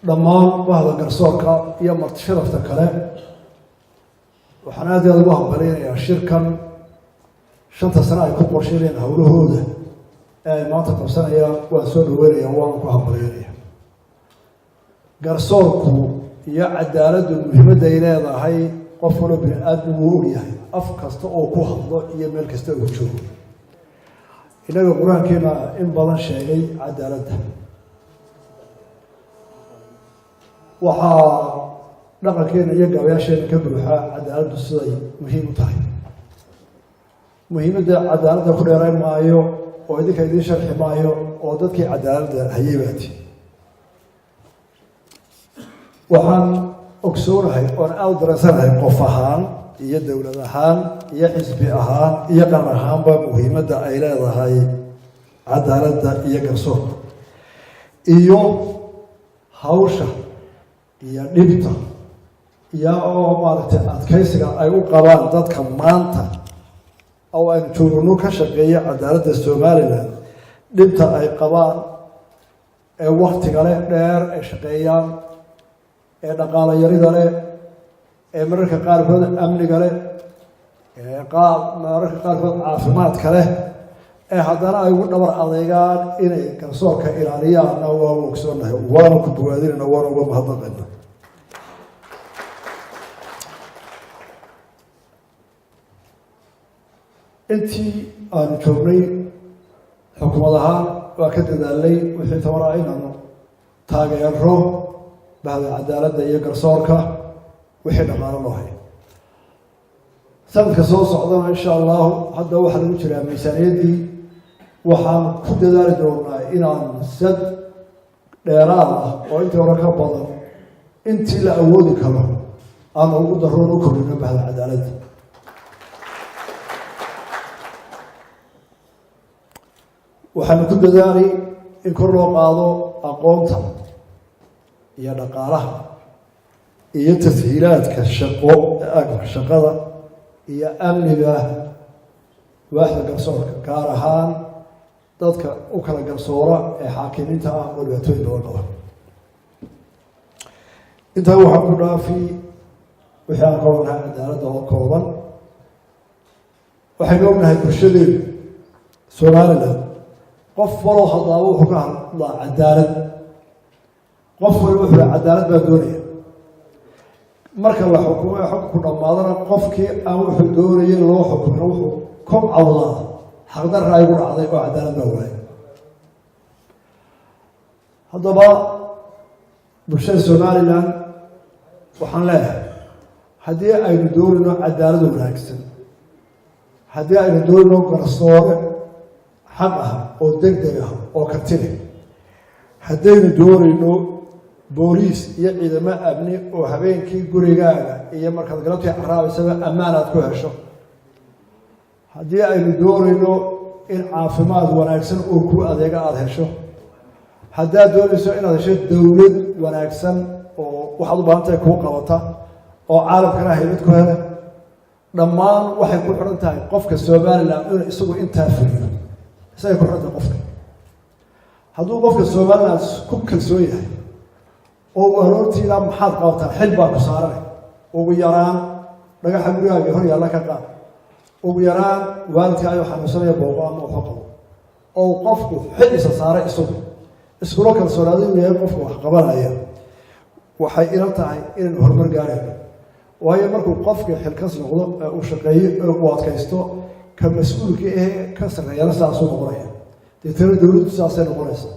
dhammaan bahda garsoorka iyo marti sharafta kale waxaan aad iyo aad ugu hambaleynayaa shirkan 5 sano ay ku qorsheeyeen hawlahooda ee maanta qabsanaya waan soo dhaweynaya waan ku hambaleynayaa garsoorku iyo cadaaladdu muhiimadda ay leedahay qof walba bini'aadmi wuu ogyahay af kasta oo ku hadlo iyo meel kasta oo joogo inaga quraankeena in badan sheegay cadaaladda waxaa dhaqankeena iyo gabayaasheena ka buuxa cadaaladdu siday muhiim u tahay muhiimadda cadaaladda ku dheerayn maayo oo idinka idiin sharxi maayo oo dadkii cadaaladda hayay baati waxaan ogsoonahay oon aad u dareensanahay qof ahaan iyo dowlad ahaan iyo xisbi ahaan iyo qaran ahaanba muhiimadda ay leedahay cadaaladda iyo garsoorka iyo hawsha iyo dhibta iyo oo maaragtay adkaysiga ay u qabaan dadka maanta oo aynu joogno ka shaqeeya cadaaladda Soomaaliland dhibta ay qabaan ee waqtiga leh dheer ay shaqeeyaan ee dhaqaale yarida leh ee mararka qaarkood amniga leh ee mararka qaarkood caafimaadka leh ee haddana ay ugu dhabar adeegaan inay garsoorka ilaaliyaan waa ogsoonahay waana ku bogaadinayna waana uga mahadnaqaynaa intii aanu joognay xukuumad ahaan waa ka dadaalay wixii tabaraa inaanu taageero bahda cadaaladda iyo garsoorka wixii dhaqaalo loo hayo sanadka soo socdana insha allahu hadda waxaa lagu jiraa miisaaniyaddii waxaan ku dadaali doonaa inaan sad dheeraad ah oo intii hore ka badan intii la awoodi karo aan ugu daroon u kordhino bahda cadaaladda waxaanu ku dadaalay in kor loo qaado aqoonta iyo dhaqaalaha iyo tashiilaadka shaqada iyo amniga waaxda garsoorka gaar ahaan dadka u kala garsoora ee xaakimiinta ah oo dhibaatooyin badan qaba intaa waxaan ku dhaafi wixii aan qaban lahaa cadaaladda oo kooban waxaynu ognahay bulshadeedu Soomaaliland qof waloo hadlaabo wuxuu ka hadlaa cadaalad qof walba wuxuu cadaalad baa doonaya marka la xukumo xukku dhamaadana qofkii aan wuxuu doonayay loo xukumo wuxuu kom awdaa xaqdarra ay ku dhacday oo cadaalad baa waayay haddaba bulshada Soomaaliland waxaan leeyahay haddii aynu doonayno cadaalad wanaagsan haddii aynu doonayno garsoore xaq ah oo degdeg ah oo karti leh haddaynu doonayno booliis iyo ciidamo amni oo habeenkii gurigaaga iyo markaad galabtii caraabaysaba ammaan aad ku hesho haddii aynu doonayno in caafimaad wanaagsan oo ku adeega aada hesho haddaad doonayso inaad hesho dowlad wanaagsan oo waxaad u baahantahay kuu qabata oo caalamkana haybad ku hele dhammaan waxay ku xidhan tahay qofka Soomaaliland inuu isagu intaa fuliyo isagay ku xidhan tahay qofka hadduu qofka Soomaaliland ku kalsoon yahay oo aroortiina maxaad qabataa xil baa ku saaran ugu yaraan dhagaxa gurigaaga hor yaalla ka qaad ugu yaraan waalidka ayuu xanuunsanaya booqo ama wuxuu qabo oo qofku xil isa saaray isagu iskula kalsoonaaduu yahay qofku wax qabanaya waxay ila tahay inaan horumar gaarayno waayo markuu qofka xilkas noqdo uu shaqeeyo uu adkaysto ka mas'uulka ah ka sarreeyana saas uu noqonaya deetana dowladdu saasay noqonaysa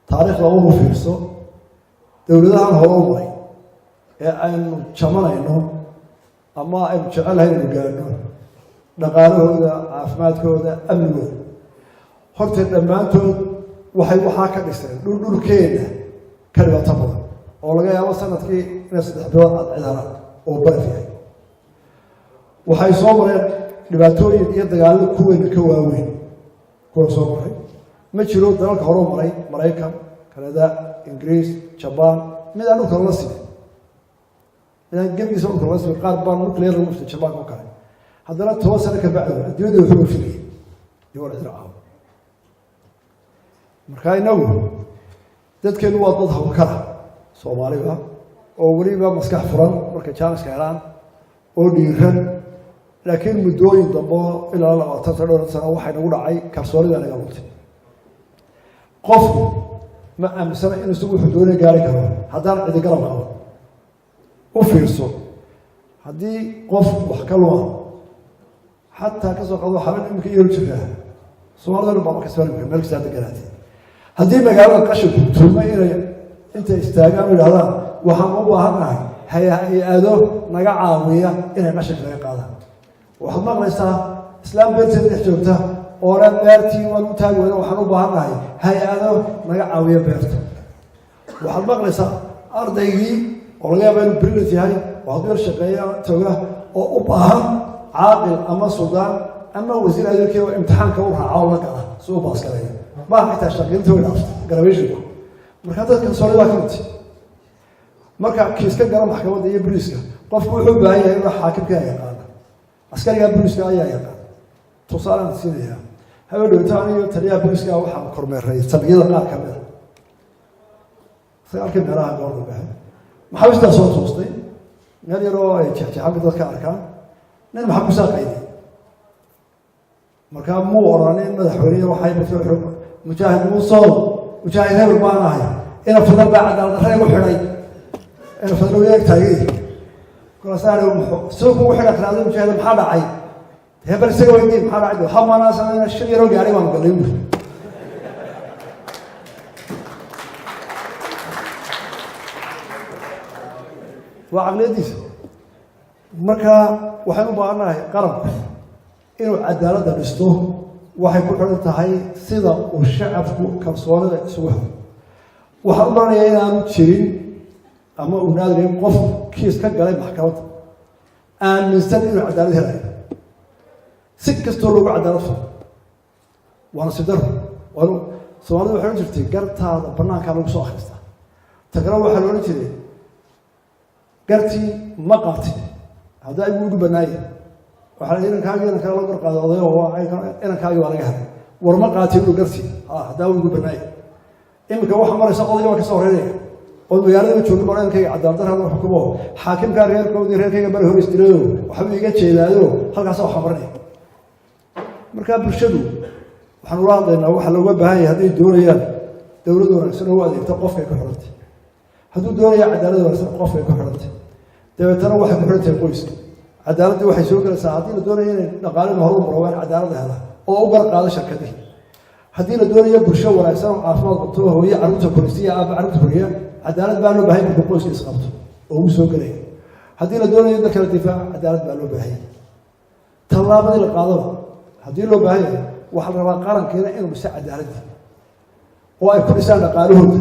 taariikhda ugu fiirso dowladahan hore u maray ee aynu jamanayno ama aynu jecelahay inaynu gaarno dhaqaalahooda caafimaadkooda amnigooda horteed dhammaantood waxaa ka dhiseen dhulkeena ka dhibaato badan oo laga yaabo sanadkii inay 3 bilood aad cidaaraan oo baraf yahay waxay soo mareen dhibaatooyin iyo dagaallo ku weyn ka waaweyn kuwa soo maray ma jiro dalalka hore u maray Mareykan Kanada Ingiriis Japan mid aanu kala siiyay idan gebiisa uu kala siiyay qaar baan nuclear lagu soo Japan oo kale haddana 10 sano ka bacdo adduunyada wuxuu filayay iyo israaca marka inagu dadkeenu waa dad hawlkara soomaaliga oo weliba maskax furan markay jaaniska helaan oo dhiiran laakiin muddooyin dambe ilaa 20 sano waxay nagu dhacay kalsoonida naga luntay qofku ma aaminsana inuu isagu wuxuu doonaya gaari karo haddaan cidi garab qabo u fiirso haddii qof wax ka luma xataa ka soo qado xabin imika iyo jiraa soomaalida baa ka soo meel kasta deganaatay haddii magaalada qashinku tuuma inay inta istaagaan yiraahdaan waxaan u baahanahay hay-ado naga caawiya inay qashink laga qaadaan waxaad maqlaysaa islaam beerteed dhex joogta oo la beertii waan u taagi weyna waxaan u baahanahay hay-ado naga caawiya beerta waxaad maqlaysaa ardaygii oo laga yaaba inuu brilliant yahay oo hadduu shaqeeya toga oo u baahan caaqil ama suldaan ama wasiir adeerkii oo imtixaanka u raaca oo la gala si uu baas gareeyo ma xitaa shaqeynta way dhaafta garabeeshinku marka dadka kalsooni baa ka mid marka kiiska gala maxkamadda iyo booliiska qofku wuxuu baahan yahay inuu xaakimka yaqaan askariga booliiska ayaa yaqaan tusaalaan siinaya habeen dhowtaan iyo taliyaha booliiska waxaa kormeeray sabiyada qaar ka mid ah sagaalkii meelaha goorta baahan maxaa soo toostay meel yaroo ay jeexjeexan dadka arkaan nin maxaa ku saaqayday markaa muu oranin madaxweyne waxay mujaahid muusow mujaahid hebel baan ahay ina fadal baa cadaalad darre igu xidhay ina fadal u eegtaagay kulaasaan soo kugu xidha karaado mujaahid maxaa dhacay hebel isaga weydii maxaa dhacay waxaa maanaa shan yaroo gaari baan galay waa caqliyadiisa marka waxaan u baahanahay qaranku inuu cadaaladda dhisto waxay ku xiran tahay sida uu shacabku kalsoonida isugu helo waxaan u baranayaa inaanu jirin ama uu naadirin qof kiis ka galay maxkamadda aaminsan inuu cadaalad helayo si kastoo loogu cadaalad falo waana sidaro soomaalida waxay odhan jirtay gartaada bannaankaa lagu soo akhristaa tagana waxaa la odhan jiray gartii ma qaatid haddaa igu ugu bannaaya waxaa la inankaagii inankaa loo garqaaday odayo inankaagii waa laga helay war ma qaatid inuu gartii haddaa ugu bannaaya iminka waxa maraysa odayga waa ka soo horeynaya oo magaalada joogin baa inankayga cadaaladdarra lagu xukumo xaakimkaa reerkoodii reerkayga bari hor istirayo waxbuu iga jeedaayo halkaasa waxaa marinaya markaa bulshadu waxaan ula hadlaynaa waxaa looga baahan yahay hadday doonayaan dowlad wanaagsan oo u adeegta qofkay ku xidhantay hadduu doonaya cadaalad wanaagsan qofkay ku xidhantay dabeetana waxay ku xidhantahay qoyska cadaaladdii waxay soo gelaysaa haddii la doonayo inay dhaqaalina horu maro waa in cadaaladda hela oo u garqaado shirkadihii haddii la doonayo bulsho wanaagsan oo caafimaad qabto hooye carruurta korisiya aaba carruurta koriya cadaalad baa loo baahay marka qoyska isqabto oo ugu soo gelaya haddii la doonayo dadka la difaaca cadaalad baa loo baahaya tallaabadii la qaadaba haddii loo baahan yahay waxaa la rabaa qarankeena inuu dhiso cadaaladii oo ay ku dhisaan dhaqaalahooda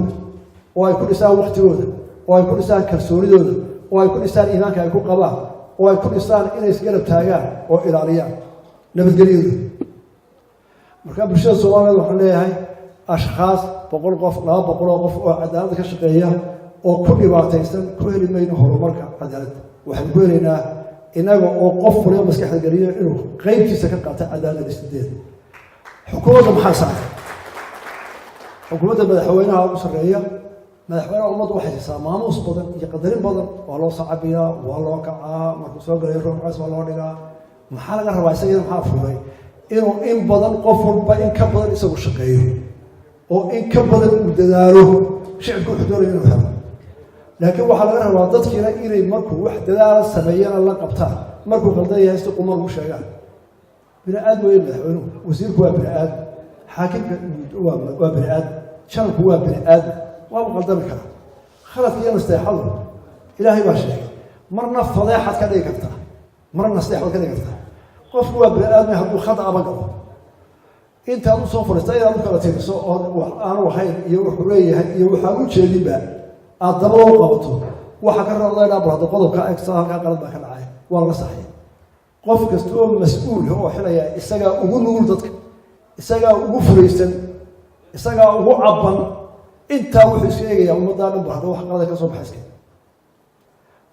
oo ay ku dhisaan waktigooda oo ay ku dhisaan kalsoonidooda oo ay ku dhisaan iimaanka ay ku qabaan oo ay ku dhisaan inay isgarab taagaan oo ilaaliyaan nabadgelyadooda marka bulshada soomaaliyeed waxaan leeyahay ashkhaas 100 qof 200 qof oo cadaaladda ka shaqeeya oo ku dhibaataysan ku heli mayno horumarka cadaaladda waxaan ku helaynaa inaga oo qof waliba maskaxda geliyo inuu qaybtiisa ka qaato cadaaladda dhisteeda xukuumadda maxaa saaran xukuumadda madaxweynaha ugu sarreeya madaxweynaha ummaddu waxay siisaa maamuus badan iyo qadarin badan waa loo sacabiyaa waa loo kacaa markuu soo galay roobkaas waa loo dhigaa maxaa laga rabaa isaga maxaa furay inuu in badan qof walba in ka badan isagu shaqeeyo oo in ka badan uu dadaalo shicibku wuxuu doonaya inuu helo laakiin waxaa laga rabaa dadkiina inay markuu wax dadaala sameeyana la qabtaan markuu qaldan yahay si qumar ugu sheegaan bini aadam weeye madaxweynuhu wasiirku waa bini aadam xaakimka waa bini aadam shanku waa bini aadam waa qaldami karaa khaladka iyo nasteexadu ilaahay baa sheegay marna fadeexad ka dhigi kartaa marna nasteexad ka dhigi kartaa qofku waa bini aadam hadduu khata aba galo intaad u soo fadhiistay inaad u kala tiriso oo wax aanu ahayn iyo wuxuu leeyahay iyo waxaan u jeedinba aad dabada u qabato waxa ka rabdaynaa barado qodobka egsa halkaa qalad baa ka dhacay waa laga saxay qof kasta oo mas-uul oo xilaya isagaa ugu nugul dadka isagaa ugu furaysan isagaa ugu cabban intaa wuxuu iska eegayaa ummaddaa dhan barado wax qalada ka soo baxayska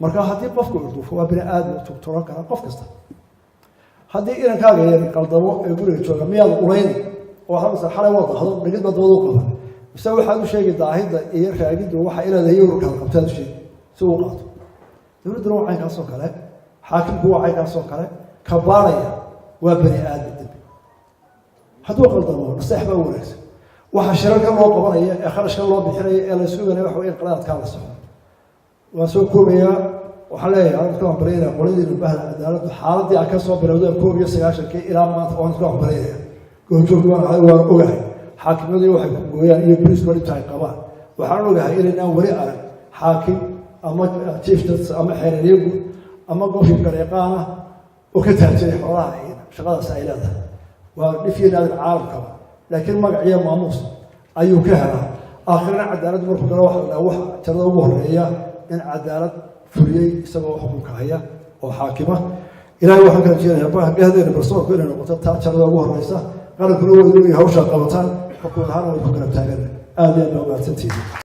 marka haddii qofku urduufo waa bini aadam tugturan kara qof kasta haddii inankaaga yar qaldamo ee guriga jooga miyaad ulayn oo xalay waa dahdo dhigid baa dabada u qaban بس واحد شيء ضاهد يرجع وحا إلى ذي يورك القبطان شيء سووا قاطو دولة دروع عين كاسو كله حاكم هو عين كاسو كله كبارية وبني آدم هذا قلت الله نستحب أولكس وحشرك الله قبرية خرج الله بحرية إلى سوق أنا وحوي قرارات كان الصحة وسوق كوبيا وحلاي أنا كلام برينا ولدي البهل عدالة حالة دي أكسر بلوده كوبيا سياشة كي إلى ما أنا كلام برينا كنت شو أنا وأوعي حاكم ذي واحد ويا يبرز ولي تاعي قبان وحنو جاه إلى ولي حاكم أما تشتت أما حريق أما قوي بريقانة وكتبت حوالي شغلة سائلة ونفي هذا العالم كمان لكن ما قعيا ماموس أيو كهرة آخرنا عدالة مرفق روح تروه هي إن عدالة فريي سبوا حكم كهية أو حاكمة إلى واحد كان جينا يبغى هذا البرسول كلنا نقطة تروه رئيسه قالوا كلوا يدري هوشة قبطان حكم هذا ويفكر بتاعنا آدم ما تنتهي